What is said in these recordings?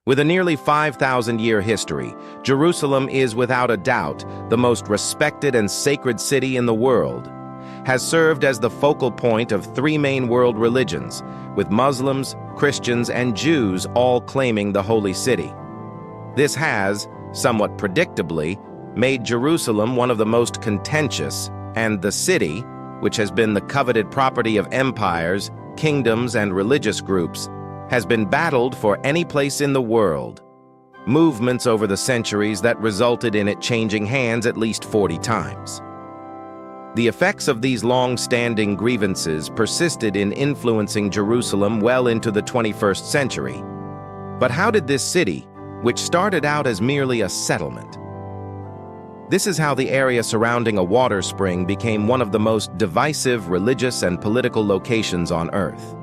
With a nearly 5,000-year history, Jerusalem is without a doubt the most respected and sacred city in the world, has served as the focal point of three main world religions, with Muslims, Christians, and Jews all claiming the holy city. This has, somewhat predictably, made Jerusalem one of the most contentious, and the city, which has been the coveted property of empires, kingdoms, and religious groups, has been battled for any place in the world. Movements over the centuries that resulted in it changing hands at least 40 times. The effects of these long-standing grievances persisted in influencing Jerusalem well into the 21st century. But how did this city, which started out as merely a settlement? This is how the area surrounding a water spring became one of the most divisive religious and political locations on Earth.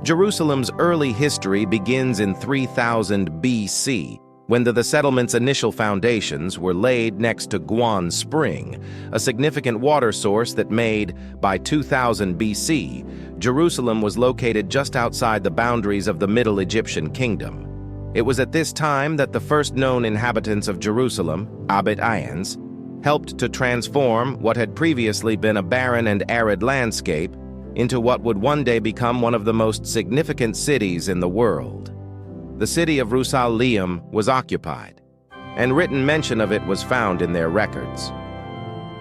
Jerusalem's early history begins in 3000 BC, when the settlement's initial foundations were laid next to Gwan Spring, a significant water source that made, by 2000 BC, Jerusalem was located just outside the boundaries of the Middle Egyptian Kingdom. It was at this time that the first known inhabitants of Jerusalem, Abyssinians, helped to transform what had previously been a barren and arid landscape into what would one day become one of the most significant cities in the world. The city of Jerusalem was occupied, and written mention of it was found in their records,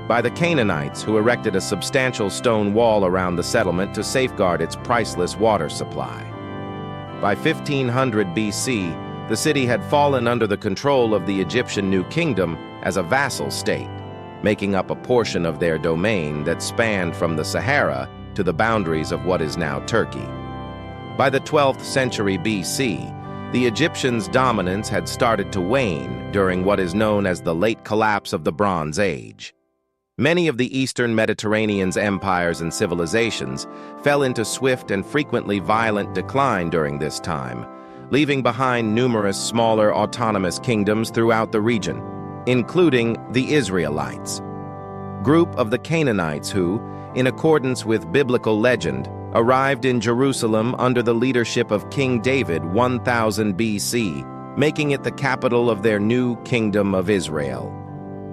by the Canaanites, who erected a substantial stone wall around the settlement to safeguard its priceless water supply. By 1500 BC, the city had fallen under the control of the Egyptian New Kingdom as a vassal state, making up a portion of their domain that spanned from the Sahara to the boundaries of what is now Turkey. By the 12th century BC, the Egyptians' dominance had started to wane during what is known as the late collapse of the Bronze Age. Many of the Eastern Mediterranean's empires and civilizations fell into swift and frequently violent decline during this time, leaving behind numerous smaller autonomous kingdoms throughout the region, including the Israelites, group of the Canaanites who, in accordance with biblical legend, arrived in Jerusalem under the leadership of King David 1000 BC, making it the capital of their new kingdom of Israel.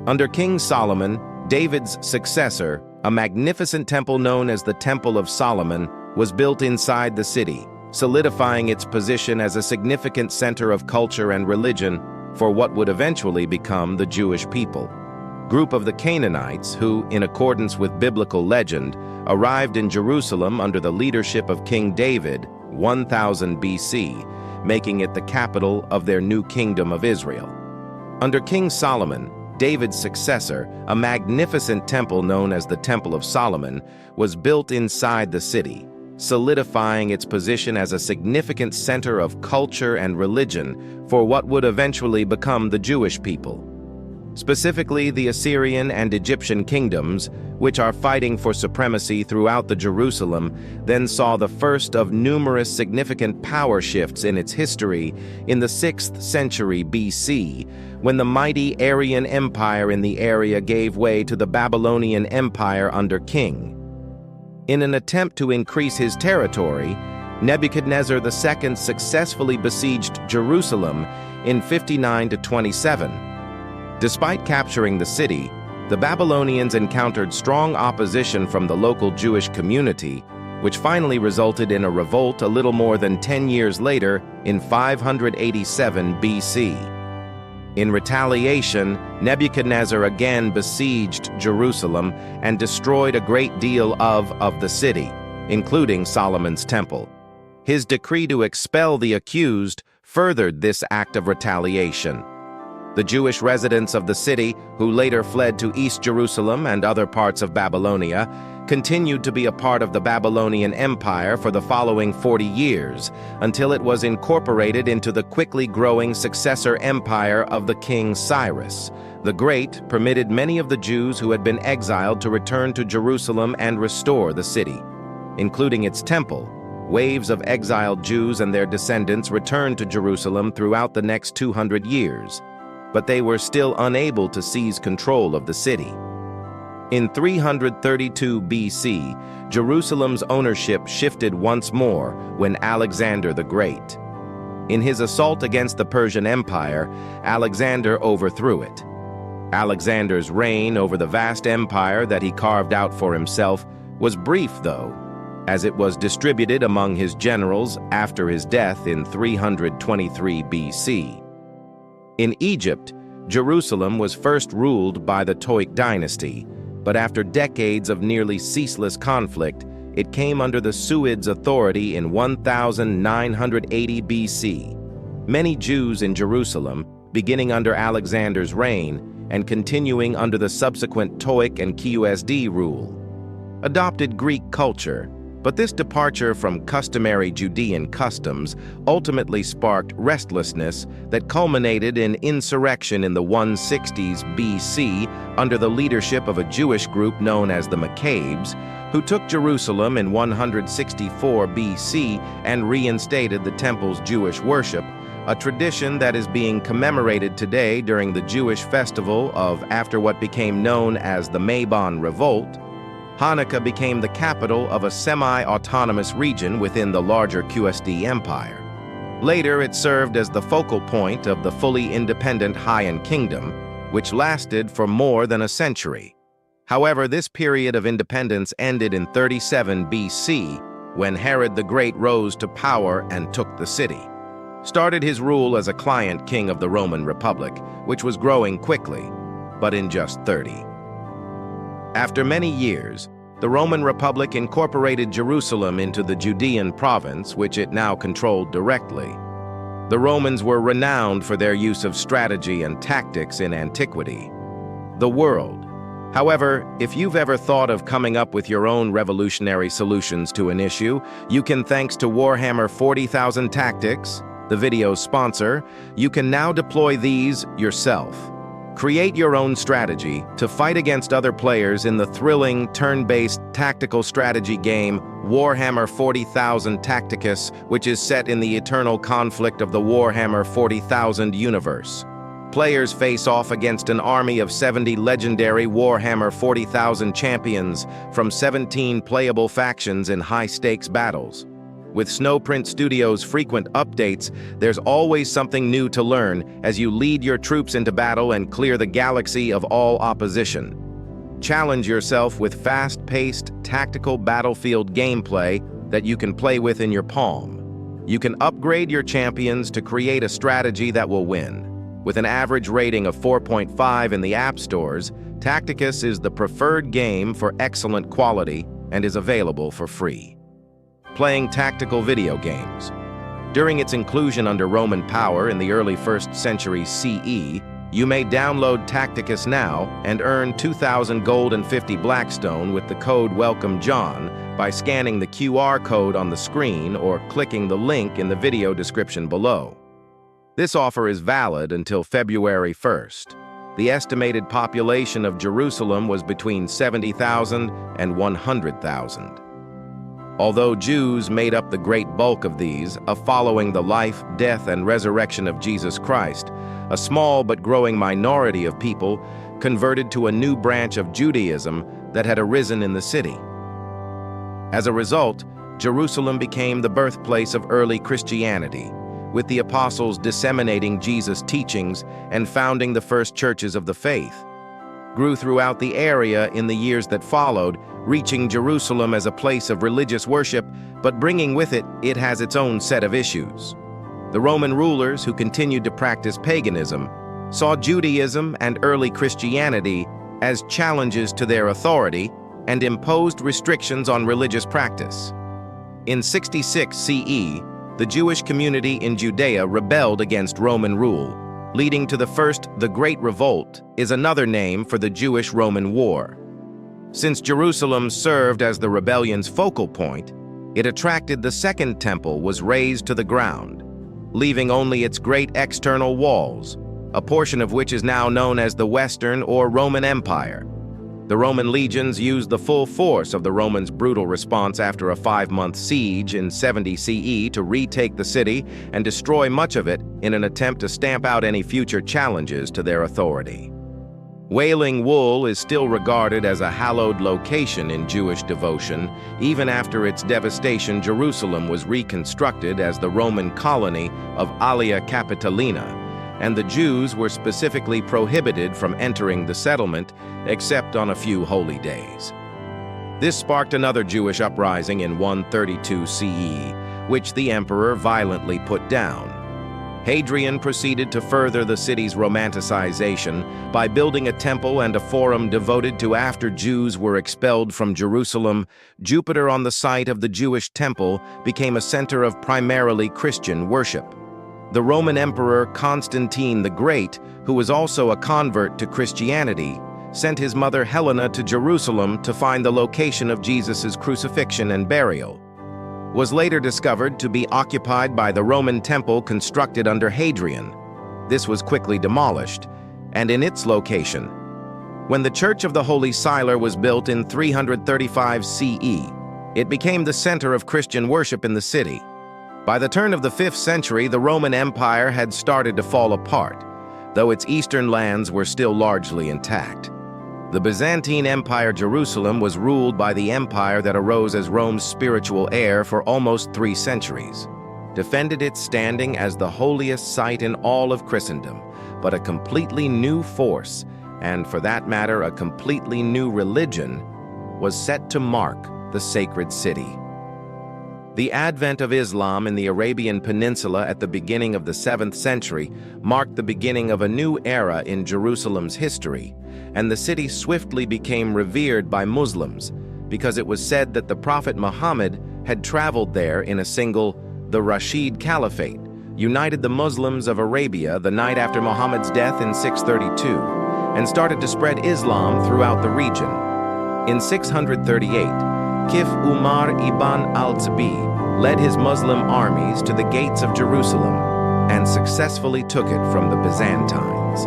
Under King Solomon, David's successor, a magnificent temple known as the Temple of Solomon was built inside the city, solidifying its position as a significant center of culture and religion for what would eventually become the Jewish people. Group of the Canaanites who, in accordance with biblical legend, arrived in Jerusalem under the leadership of King David 1000 BC, making it the capital of their new kingdom of Israel. Under King Solomon, David's successor, a magnificent temple known as the Temple of Solomon was built inside the city, solidifying its position as a significant center of culture and religion for what would eventually become the Jewish people. Specifically, the Assyrian and Egyptian kingdoms, which are fighting for supremacy throughout the Jerusalem, then saw the first of numerous significant power shifts in its history in the 6th century BC, when the mighty Aryan Empire in the area gave way to the Babylonian Empire under King. In an attempt to increase his territory, Nebuchadnezzar II successfully besieged Jerusalem in 59–27. Despite capturing the city, the Babylonians encountered strong opposition from the local Jewish community, which finally resulted in a revolt a little more than 10 years later in 587 BC. In retaliation, Nebuchadnezzar again besieged Jerusalem and destroyed a great deal of the city, including Solomon's temple. His decree to expel the accused furthered this act of retaliation. The Jewish residents of the city, who later fled to East Jerusalem and other parts of Babylonia, continued to be a part of the Babylonian Empire for the following 40 years, until it was incorporated into the quickly growing successor empire of the King Cyrus. The Great permitted many of the Jews who had been exiled to return to Jerusalem and restore the city, including its temple. Waves of exiled Jews and their descendants returned to Jerusalem throughout the next 200 years. But they were still unable to seize control of the city. In 332 BC, Jerusalem's ownership shifted once more when Alexander the Great, In his assault against the Persian Empire, Alexander overthrew it. Alexander's reign over the vast empire that he carved out for himself was brief, though, as it was distributed among his generals after his death in 323 BC. In Egypt, Jerusalem was first ruled by the Toik dynasty, but after decades of nearly ceaseless conflict, it came under the Suevids' authority in 1980 BC. Many Jews in Jerusalem, beginning under Alexander's reign and continuing under the subsequent Toik and Qsd rule, adopted Greek culture, but this departure from customary Judean customs ultimately sparked restlessness that culminated in insurrection in the 160s BC under the leadership of a Jewish group known as the Maccabees, who took Jerusalem in 164 BC and reinstated the temple's Jewish worship, a tradition that is being commemorated today during the Jewish festival of after what became known as the Mabon Revolt. Hanukkah became the capital of a semi-autonomous region within the larger Qsd Empire. Later, it served as the focal point of the fully independent Haiyan Kingdom, which lasted for more than a century. However, this period of independence ended in 37 BC, when Herod the Great rose to power and took the city. Started his rule as a client king of the Roman Republic, which was growing quickly, but in just 30. After many years, the Roman Republic incorporated Jerusalem into the Judean province, which it now controlled directly. The Romans were renowned for their use of strategy and tactics in antiquity. The world. However, if you've ever thought of coming up with your own revolutionary solutions to an issue, you can, thanks to Warhammer 40,000 Tactics, the video's sponsor, you can now deploy these yourself. Create your own strategy to fight against other players in the thrilling, turn-based tactical strategy game Warhammer 40,000 Tacticus, which is set in the eternal conflict of the Warhammer 40,000 universe. Players face off against an army of 70 legendary Warhammer 40,000 champions from 17 playable factions in high-stakes battles. With Snowprint Studios' frequent updates, there's always something new to learn as you lead your troops into battle and clear the galaxy of all opposition. Challenge yourself with fast-paced, tactical battlefield gameplay that you can play with in your palm. You can upgrade your champions to create a strategy that will win. With an average rating of 4.5 in the app stores, Tacticus is the preferred game for excellent quality and is available for free. Playing tactical video games. During its inclusion under Roman power in the early 1st century CE, you may download Tacticus now and earn 2,000 gold and 50 Blackstone with the code WELCOMEJOHN by scanning the QR code on the screen or clicking the link in the video description below. This offer is valid until February 1st. The estimated population of Jerusalem was between 70,000 and 100,000. Although Jews made up the great bulk of these, following the life, death, and resurrection of Jesus Christ, a small but growing minority of people converted to a new branch of Judaism that had arisen in the city. As a result, Jerusalem became the birthplace of early Christianity, with the apostles disseminating Jesus' teachings and founding the first churches of the faith. Grew throughout the area in the years that followed, reaching Jerusalem as a place of religious worship, but bringing with it has its own set of issues. The Roman rulers, who continued to practice paganism, saw Judaism and early Christianity as challenges to their authority and imposed restrictions on religious practice. In 66 CE, the Jewish community in Judea rebelled against Roman rule, leading to the Great Revolt is another name for the Jewish-Roman War. Since Jerusalem served as the rebellion's focal point, it attracted the Second Temple was razed to the ground, leaving only its great external walls, a portion of which is now known as the Western or Roman Empire. The Roman legions used the full force of the Romans' brutal response after a 5-month siege in 70 CE to retake the city and destroy much of it in an attempt to stamp out any future challenges to their authority. Wailing Wool is still regarded as a hallowed location in Jewish devotion. Even after its devastation, Jerusalem was reconstructed as the Roman colony of Aelia Capitolina, and the Jews were specifically prohibited from entering the settlement except on a few holy days. This sparked another Jewish uprising in 132 CE, which the emperor violently put down. Hadrian proceeded to further the city's romanticization by building a temple and a forum devoted to after Jews were expelled from Jerusalem. Jupiter on the site of the Jewish temple became a center of primarily Christian worship. The Roman Emperor Constantine the Great, who was also a convert to Christianity, sent his mother Helena to Jerusalem to find the location of Jesus' crucifixion and burial. Was later discovered to be occupied by the Roman temple constructed under Hadrian. This was quickly demolished, and in its location. When the Church of the Holy Sepulchre was built in 335 CE, it became the center of Christian worship in the city. By the turn of the 5th century, the Roman Empire had started to fall apart, though its eastern lands were still largely intact. The Byzantine Empire Jerusalem was ruled by the empire that arose as Rome's spiritual heir for almost 3 centuries, defended its standing as the holiest site in all of Christendom, but a completely new force, and for that matter a completely new religion, was set to mark the sacred city. The advent of Islam in the Arabian Peninsula at the beginning of the 7th century marked the beginning of a new era in Jerusalem's history, and the city swiftly became revered by Muslims because it was said that the Prophet Muhammad had traveled there in a single, the Rashid Caliphate, united the Muslims of Arabia the night after Muhammad's death in 632, and started to spread Islam throughout the region. In 638, Kif Umar ibn al-Tabi led his Muslim armies to the gates of Jerusalem and successfully took it from the Byzantines.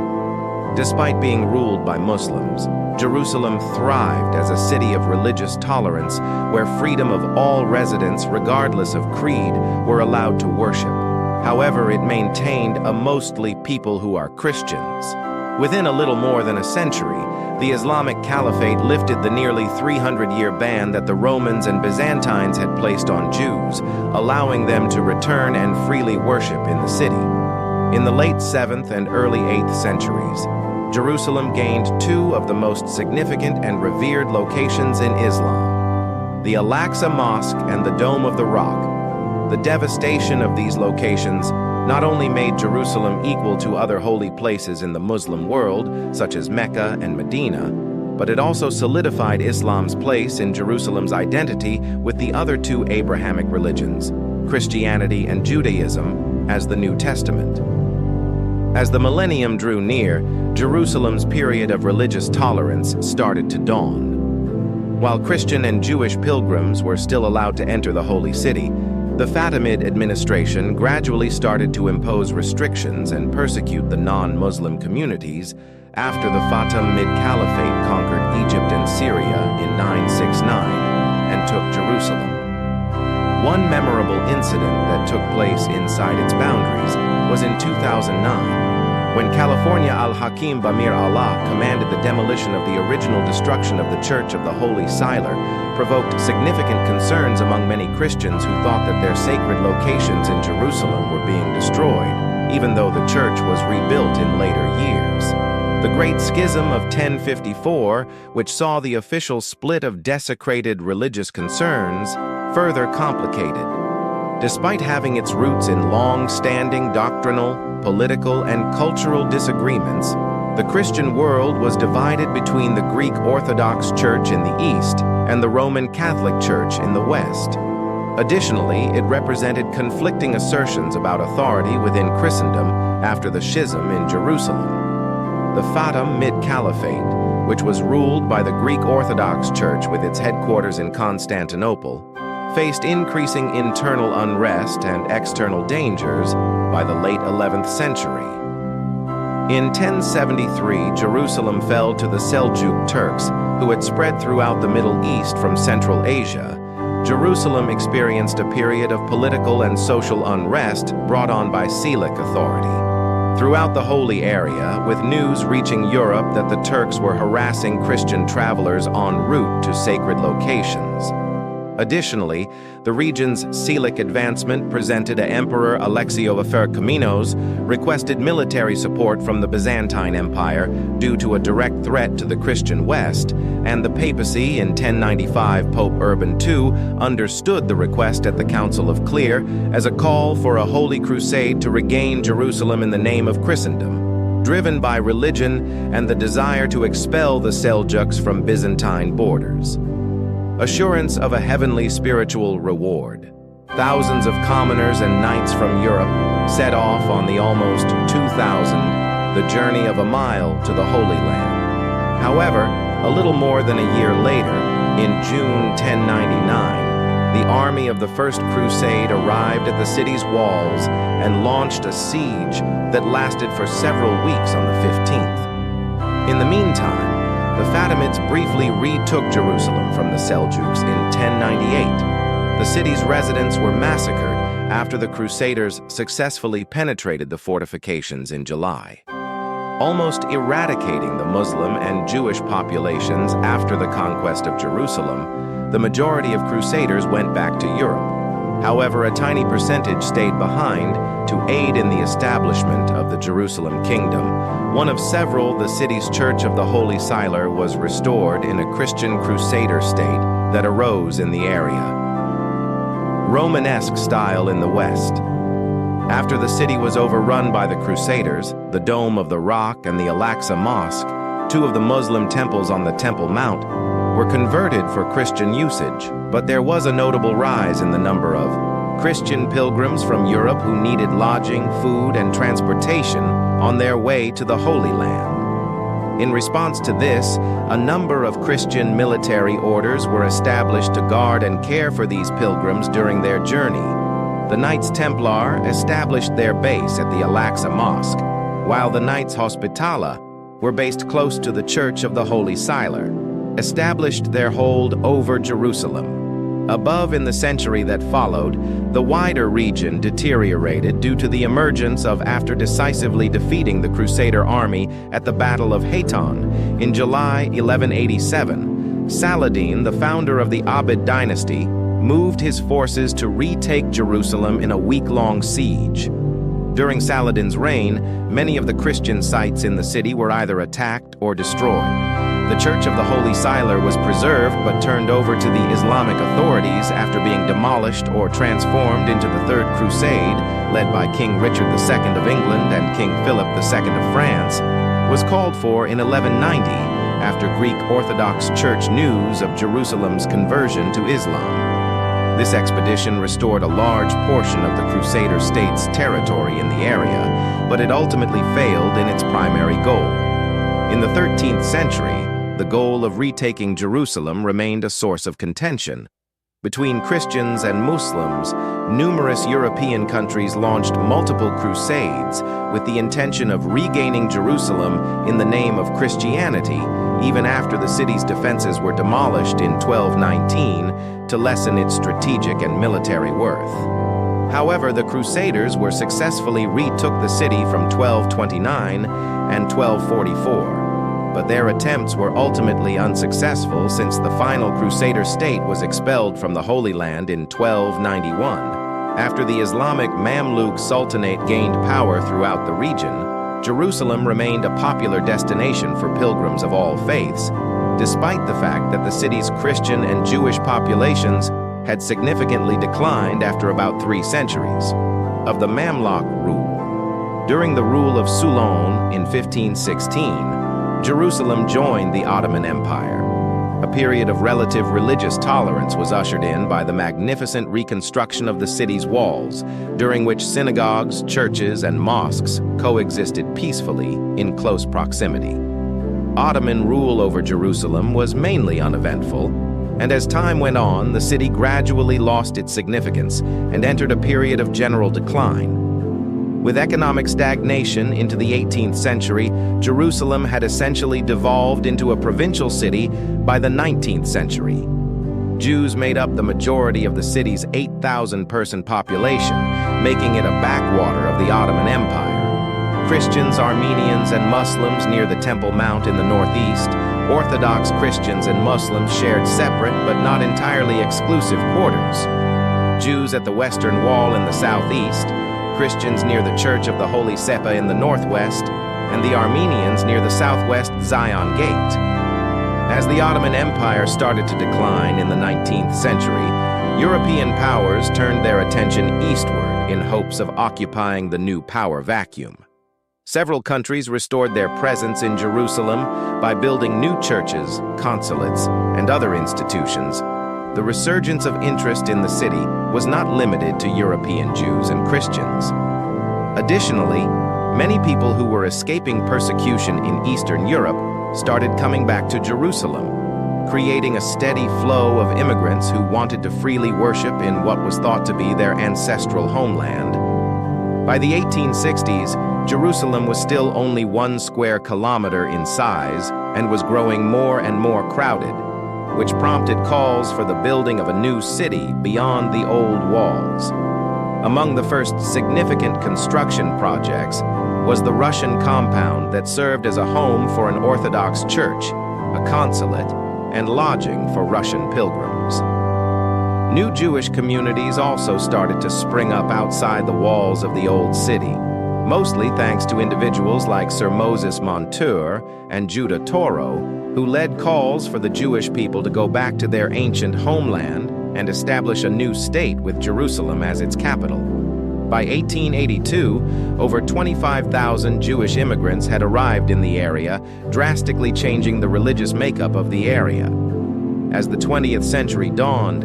Despite being ruled by Muslims, Jerusalem thrived as a city of religious tolerance where freedom of all residents, regardless of creed, were allowed to worship. However, it maintained a mostly people who are Christians. Within a little more than a century, the Islamic Caliphate lifted the nearly 300-year ban that the Romans and Byzantines had placed on Jews, allowing them to return and freely worship in the city. In the late 7th and early 8th centuries, Jerusalem gained 2 of the most significant and revered locations in Islam: the Al-Aqsa Mosque and the Dome of the Rock. The devastation of these locations not only made Jerusalem equal to other holy places in the Muslim world, such as Mecca and Medina, but it also solidified Islam's place in Jerusalem's identity with the other 2 Abrahamic religions, Christianity and Judaism, as the New Testament. As the millennium drew near, Jerusalem's period of religious tolerance started to dawn. While Christian and Jewish pilgrims were still allowed to enter the Holy City, the Fatimid administration gradually started to impose restrictions and persecute the non-Muslim communities after the Fatimid Caliphate conquered Egypt and Syria in 969 and took Jerusalem. One memorable incident that took place inside its boundaries was in 2009, when California Al-Hakim Bamir Allah commanded the demolition of the original destruction of the Church of the Holy Sepulchre, provoked significant concerns among many Christians who thought that their sacred locations in Jerusalem were being destroyed, even though the church was rebuilt in later years. The Great Schism of 1054, which saw the official split of desecrated religious concerns, further complicated. Despite having its roots in long-standing doctrinal, political, and cultural disagreements, the Christian world was divided between the Greek Orthodox Church in the east and the Roman Catholic Church in the west. Additionally, it represented conflicting assertions about authority within Christendom after the schism in Jerusalem. The Fatimid Caliphate, which was ruled by the Greek Orthodox Church with its headquarters in Constantinople, faced increasing internal unrest and external dangers by the late 11th century. In 1073, Jerusalem fell to the Seljuk Turks, who had spread throughout the Middle East from Central Asia. Jerusalem experienced a period of political and social unrest brought on by Seljuk authority. throughout the holy area, with news reaching Europe that the Turks were harassing Christian travelers en route to sacred locations. Additionally, the region's Salic advancement presented to Emperor Alexio I requested military support from the Byzantine Empire due to a direct threat to the Christian West, and the papacy in 1095 Pope Urban II understood the request at the Council of Clear as a call for a holy crusade to regain Jerusalem in the name of Christendom, driven by religion and the desire to expel the Seljuks from Byzantine borders. Assurance of a heavenly spiritual reward. Thousands of commoners and knights from Europe set off on the almost 2,000, the journey of a mile to the Holy Land. However, a little more than a year later, in June 1099, the army of the First Crusade arrived at the city's walls and launched a siege that lasted for several weeks on the 15th. In the meantime, the Fatimids briefly retook Jerusalem from the Seljuks in 1098. The city's residents were massacred after the Crusaders successfully penetrated the fortifications in July, almost eradicating the Muslim and Jewish populations. After the conquest of Jerusalem, the majority of Crusaders went back to Europe. However, a tiny percentage stayed behind to aid in the establishment of the Jerusalem Kingdom. One of several, the city's Church of the Holy Sepulchre was restored in a Christian Crusader state that arose in the area. Romanesque style in the West. After the city was overrun by the Crusaders, the Dome of the Rock and the Al-Aqsa Mosque, two of the Muslim temples on the Temple Mount, were converted for Christian usage, but there was a notable rise in the number of Christian pilgrims from Europe who needed lodging, food, and transportation on their way to the Holy Land. In response to this, a number of Christian military orders were established to guard and care for these pilgrims during their journey. The Knights Templar established their base at the Al-Aqsa Mosque, while the Knights Hospitaller were based close to the Church of the Holy Sepulchre, established their hold over Jerusalem. Above, in the century that followed, the wider region deteriorated due to the emergence of, after decisively defeating the Crusader army at the Battle of Hattin in July 1187, Saladin, the founder of the Abid dynasty, moved his forces to retake Jerusalem in a week-long siege. During Saladin's reign, many of the Christian sites in the city were either attacked or destroyed. The Church of the Holy Sepulchre was preserved but turned over to the Islamic authorities after being demolished or transformed into the Third Crusade, led by King Richard II of England and King Philip II of France, was called for in 1190 after Greek Orthodox Church news of Jerusalem's conversion to Islam. This expedition restored a large portion of the Crusader state's territory in the area, but it ultimately failed in its primary goal. In the 13th century, the goal of retaking Jerusalem remained a source of contention. Between Christians and Muslims, numerous European countries launched multiple crusades with the intention of regaining Jerusalem in the name of Christianity, even after the city's defenses were demolished in 1219 to lessen its strategic and military worth. However, the Crusaders were successfully retook the city from 1229 and 1244. But their attempts were ultimately unsuccessful since the final Crusader state was expelled from the Holy Land in 1291. After the Islamic Mamluk Sultanate gained power throughout the region, Jerusalem remained a popular destination for pilgrims of all faiths, despite the fact that the city's Christian and Jewish populations had significantly declined after about 3 centuries. Of the Mamluk rule. During the rule of Sulan in 1516, Jerusalem joined the Ottoman Empire. A period of relative religious tolerance was ushered in by the magnificent reconstruction of the city's walls, during which synagogues, churches, and mosques coexisted peacefully in close proximity. Ottoman rule over Jerusalem was mainly uneventful, and as time went on, the city gradually lost its significance and entered a period of general decline. With economic stagnation into the 18th century, Jerusalem had essentially devolved into a provincial city by the 19th century. Jews made up the majority of the city's 8,000-person population, making it a backwater of the Ottoman Empire. Christians, Armenians, and Muslims near the Temple Mount in the northeast. Orthodox Christians and Muslims shared separate but not entirely exclusive quarters. Jews at the Western Wall in the southeast, Christians near the Church of the Holy Sepulchre in the northwest, and the Armenians near the southwest Zion Gate. As the Ottoman Empire started to decline in the 19th century, European powers turned their attention eastward in hopes of occupying the new power vacuum. Several countries restored their presence in Jerusalem by building new churches, consulates, and other institutions. The resurgence of interest in the city was not limited to European Jews and Christians. Additionally, many people who were escaping persecution in Eastern Europe started coming back to Jerusalem, creating a steady flow of immigrants who wanted to freely worship in what was thought to be their ancestral homeland. By the 1860s, Jerusalem was still only 1 square kilometer in size and was growing more and more crowded, which prompted calls for the building of a new city beyond the old walls. Among the first significant construction projects was the Russian compound that served as a home for an Orthodox church, a consulate, and lodging for Russian pilgrims. New Jewish communities also started to spring up outside the walls of the old city, mostly thanks to individuals like Sir Moses Montour and Judah Toro, who led calls for the Jewish people to go back to their ancient homeland and establish a new state with Jerusalem as its capital. By 1882, over 25,000 Jewish immigrants had arrived in the area, drastically changing the religious makeup of the area. As the 20th century dawned,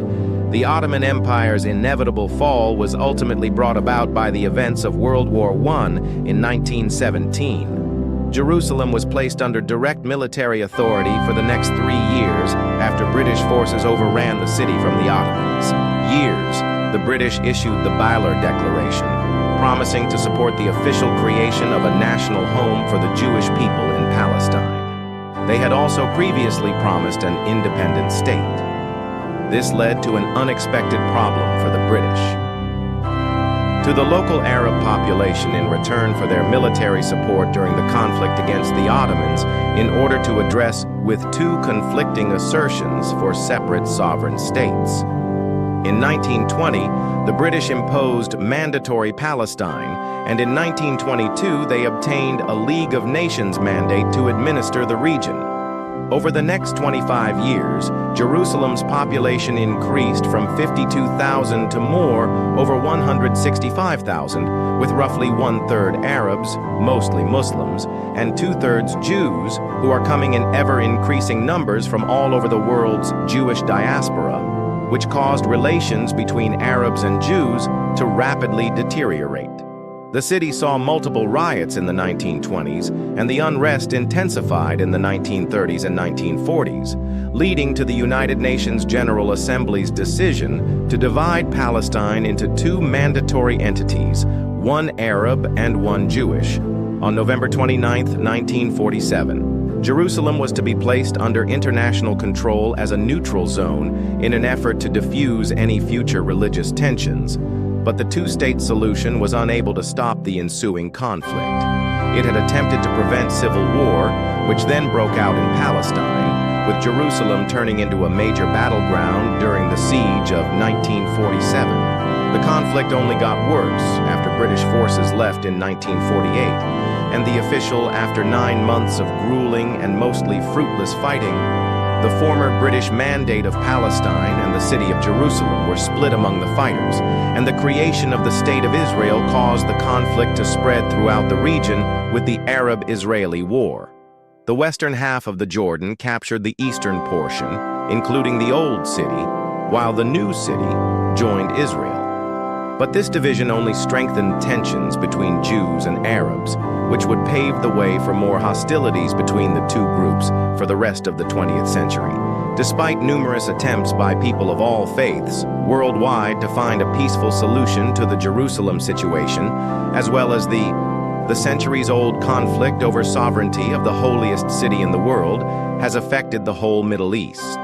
the Ottoman Empire's inevitable fall was ultimately brought about by the events of World War I in 1917. Jerusalem was placed under direct military authority for the next 3 years after British forces overran the city from the Ottomans. The British issued the Balfour Declaration, promising to support the official creation of a national home for the Jewish people in Palestine. They had also previously promised an independent state. This led to an unexpected problem for the British. To the local Arab population in return for their military support during the conflict against the Ottomans in order to address with 2 conflicting assertions for separate sovereign states. In 1920, the British imposed mandatory Palestine, and in 1922 they obtained a League of Nations mandate to administer the region. Over the next 25 years, Jerusalem's population increased from 52,000 to more, over 165,000, with roughly 1/3 Arabs, mostly Muslims, and 2/3 Jews, who are coming in ever-increasing numbers from all over the world's Jewish diaspora, which caused relations between Arabs and Jews to rapidly deteriorate. The city saw multiple riots in the 1920s, and the unrest intensified in the 1930s and 1940s, leading to the United Nations General Assembly's decision to divide Palestine into 2 mandatory entities, one Arab and one Jewish. On November 29, 1947, Jerusalem was to be placed under international control as a neutral zone in an effort to diffuse any future religious tensions. But the 2-state solution was unable to stop the ensuing conflict. It had attempted to prevent civil war, which then broke out in Palestine, with Jerusalem turning into a major battleground during the siege of 1947. The conflict only got worse after British forces left in 1948, and the official, after 9 months of grueling and mostly fruitless fighting, the former British Mandate of Palestine and the city of Jerusalem were split among the fighters, and the creation of the State of Israel caused the conflict to spread throughout the region with the Arab-Israeli War. The western half of the Jordan captured the eastern portion, including the Old City, while the New City joined Israel. But this division only strengthened tensions between Jews and Arabs, which would pave the way for more hostilities between the 2 groups for the rest of the 20th century. Despite numerous attempts by people of all faiths worldwide to find a peaceful solution to the Jerusalem situation, as well as the centuries-old conflict over sovereignty of the holiest city in the world, has affected the whole Middle East.